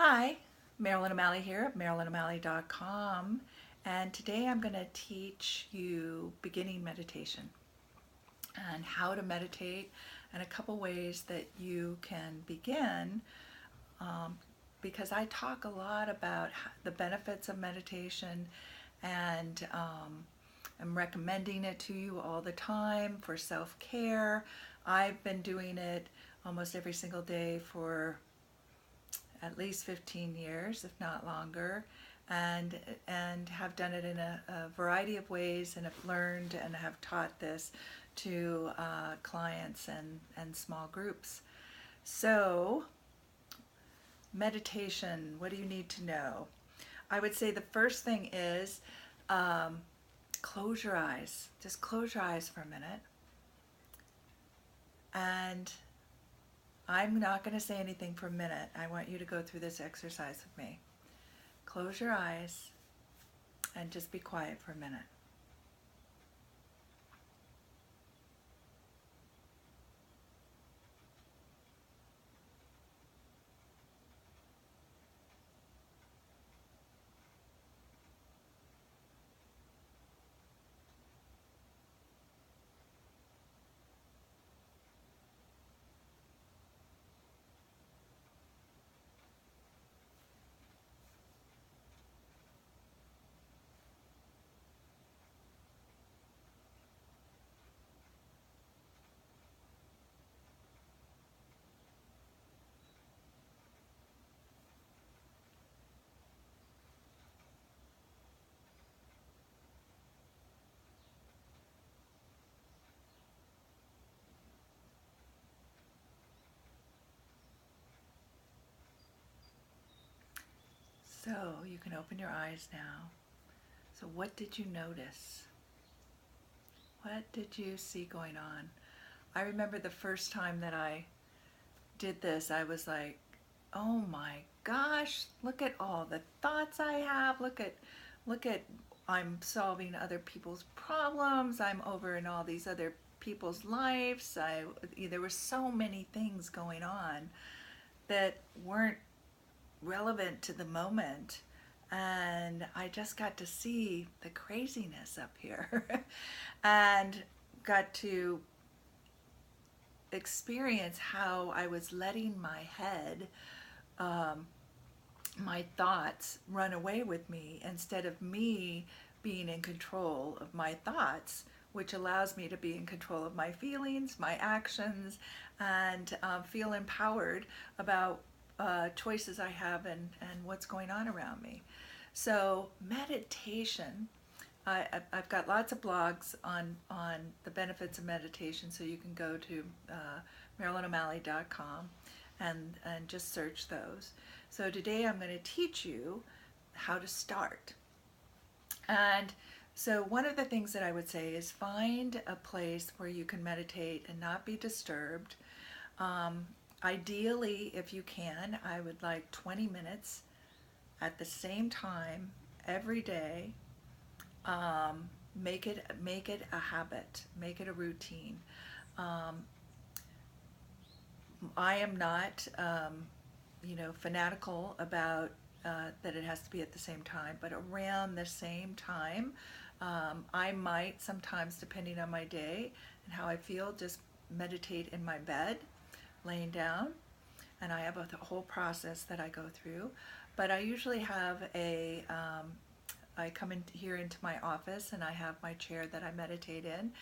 Hi, Marilyn O'Malley here at MarilynO'Malley.com, and today I'm going to teach you beginning meditation and how to meditate and a couple ways that you can begin, um, because I talk a lot about the benefits of meditation, and I'm recommending it to you all the time for self-care. I've been doing it almost every single day for at least 15 years, if not longer, and have done it in a variety of ways, and have learned and have taught this to clients and small groups. So, meditation, what do you need to know? I would say the first thing is um, close your eyes. Just close your eyes for a minute. And I'm not going to say anything for a minute. I want you to go through this exercise with me. Close your eyes and just be quiet for a minute. So you can open your eyes now. So what did you notice? What did you see going on? I remember the first time that I did this, I was like, oh my gosh, look at all the thoughts I have. Look at I'm solving other people's problems. I'm over in all these other people's lives. There were so many things going on that weren't relevant to the moment, and I just got to see the craziness up here and got to experience how I was letting my head, um, my thoughts run away with me instead of me being in control of my thoughts, which allows me to be in control of my feelings, my actions, and feel empowered about choices I have, and what's going on around me. So meditation, I've got lots of blogs on the benefits of meditation, so you can go to MarilynO'Malley.com and just search those. So today I'm going to teach you how to start. And so one of the things that I would say is find a place where you can meditate and not be disturbed. Um, Ideally, if you can, I would like 20 minutes at the same time every day. Make it a habit, make it a routine. Um, I am not, fanatical about that it has to be at the same time, but around the same time, I might sometimes, depending on my day and how I feel, just meditate in my bed, laying down, and I have a whole process that I go through. But I usually have I come in here into my office, and I have my chair that I meditate in,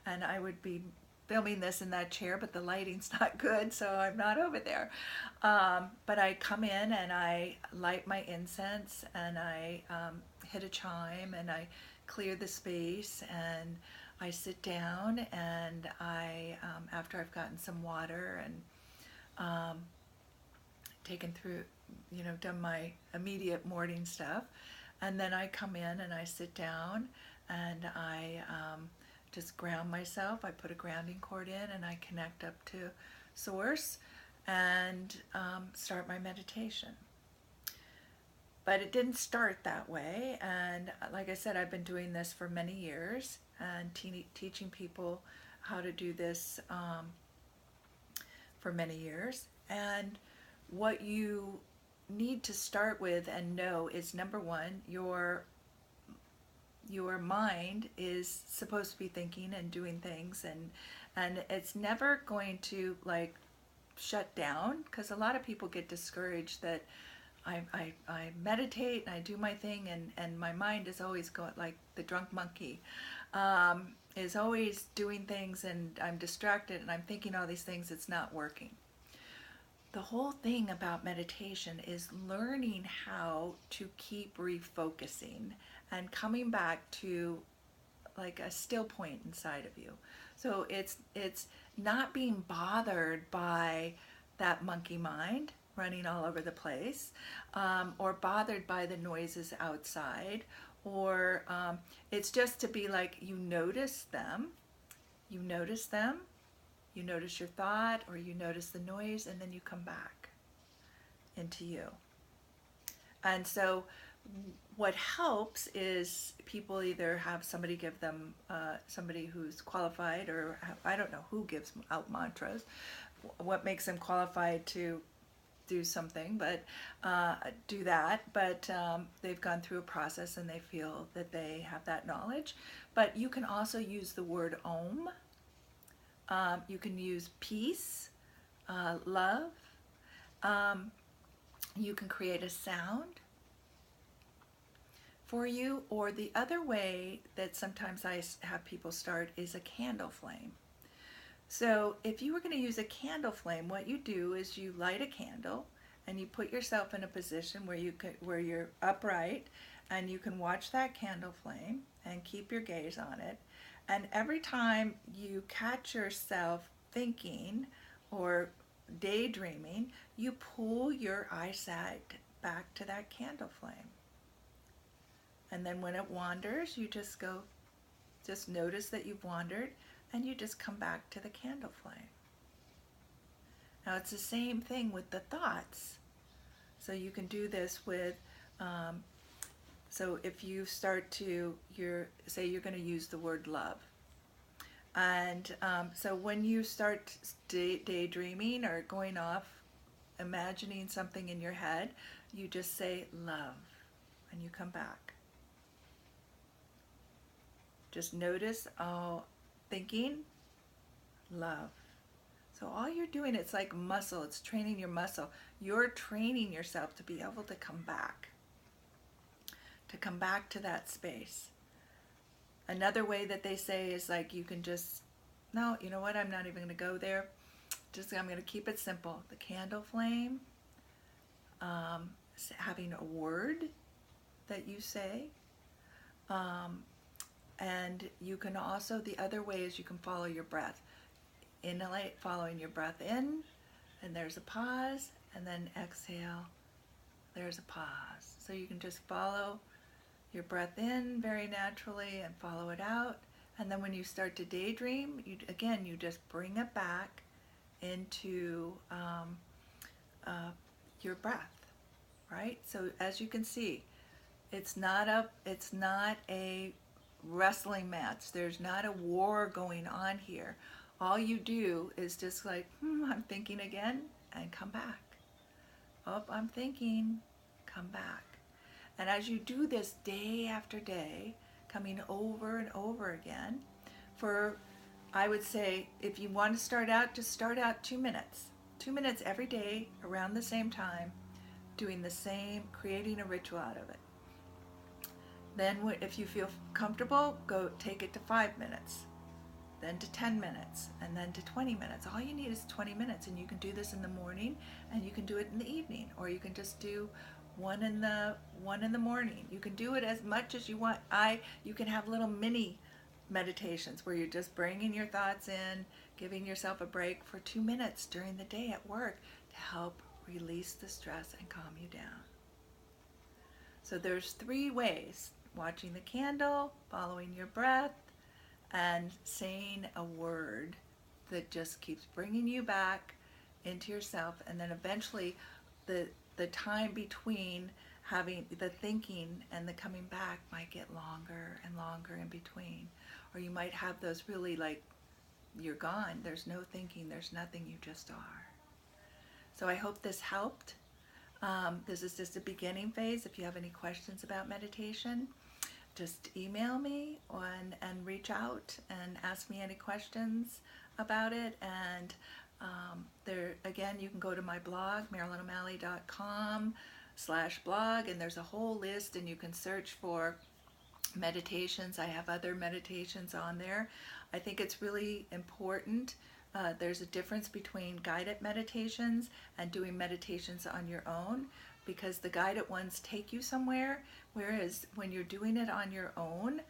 and I would be filming this in that chair, but the lighting's not good, so I'm not over there. But I come in and I light my incense, and I hit a chime, and I clear the space, and I sit down, and after I've gotten some water and um, taken through, done my immediate morning stuff, and then I come in and I sit down, and I just ground myself. I put a grounding cord in, and I connect up to source, and start my meditation. But it didn't start that way, and like I said, I've been doing this for many years and teaching people how to do this for many years. And what you need to start with and know is, number one, your mind is supposed to be thinking and doing things, and it's never going to like shut down, because a lot of people get discouraged that I meditate and I do my thing, and my mind is always going like the drunk monkey, is always doing things, and I'm distracted and I'm thinking all these things. It's not working. The whole thing about meditation is learning how to keep refocusing and coming back to like a still point inside of you. So it's not being bothered by that monkey mind running all over the place, or bothered by the noises outside, or it's just to be like, you notice them, you notice them, you notice your thought, or you notice the noise, and then you come back into you. And so what helps is people either have somebody give them, somebody who's qualified, or I don't know who gives out mantras, what makes them qualified to do something, but do that. But they've gone through a process and they feel that they have that knowledge. But you can also use the word Om. You can use peace, love. You can create a sound for you, or the other way that sometimes I have people start is a candle flame. So if you were going to use a candle flame, what you do is you light a candle and you put yourself in a position where you're upright, and you can watch that candle flame and keep your gaze on it. And every time you catch yourself thinking or daydreaming, you pull your eyesight back to that candle flame. And then when it wanders, you just notice that you've wandered, and you just come back to the candle flame. Now it's the same thing with the thoughts. So you can do this with, so if you start to, say you're going to use the word love. And so when you start daydreaming or going off, imagining something in your head, you just say love, and you come back. Just notice, thinking, love. So all you're doing, it's like muscle, it's training your muscle. You're training yourself to be able to come back to that space. Another way that they say is like, you can just, no, you know what, I'm not even going to go there. I'm going to keep it simple. The candle flame, having a word that you say, and you can also, the other way is you can follow your breath. Inhalate, following your breath in, and there's a pause, and then exhale, there's a pause. So you can just follow your breath in very naturally and follow it out. And then when you start to daydream, you just bring it back into your breath, right? So as you can see, it's not a wrestling match. There's not a war going on here. All you do is just like, I'm thinking again, and come back. Oh, I'm thinking, come back. And as you do this day after day, coming over and over again, I would say, if you want to start out, just start out 2 minutes. 2 minutes every day around the same time, doing the same, creating a ritual out of it. Then if you feel comfortable, go take it to 5 minutes, then to 10 minutes, and then to 20 minutes. All you need is 20 minutes, and you can do this in the morning, and you can do it in the evening, or you can just do one in the morning. You can do it as much as you want. You can have little mini meditations where you're just bringing your thoughts in, giving yourself a break for 2 minutes during the day at work to help release the stress and calm you down. So there's 3 ways: watching the candle, following your breath, and saying a word that just keeps bringing you back into yourself. And then eventually the time between having the thinking and the coming back might get longer and longer in between. Or you might have those really like, you're gone, there's no thinking, there's nothing, you just are. So I hope this helped. This is just a beginning phase. If you have any questions about meditation, just email me and reach out and ask me any questions about it. And there again, you can go to my blog, MarilynO'Malley.com/blog, and there's a whole list, and you can search for meditations. I have other meditations on there. I think it's really important. There's a difference between guided meditations and doing meditations on your own, because the guided ones take you somewhere, whereas when you're doing it on your own,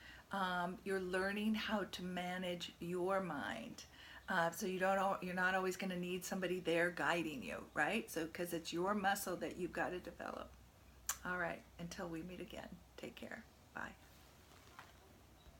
you're learning how to manage your mind. So you're not always going to need somebody there guiding you, right? So because it's your muscle that you've got to develop. All right, until we meet again, take care. Bye.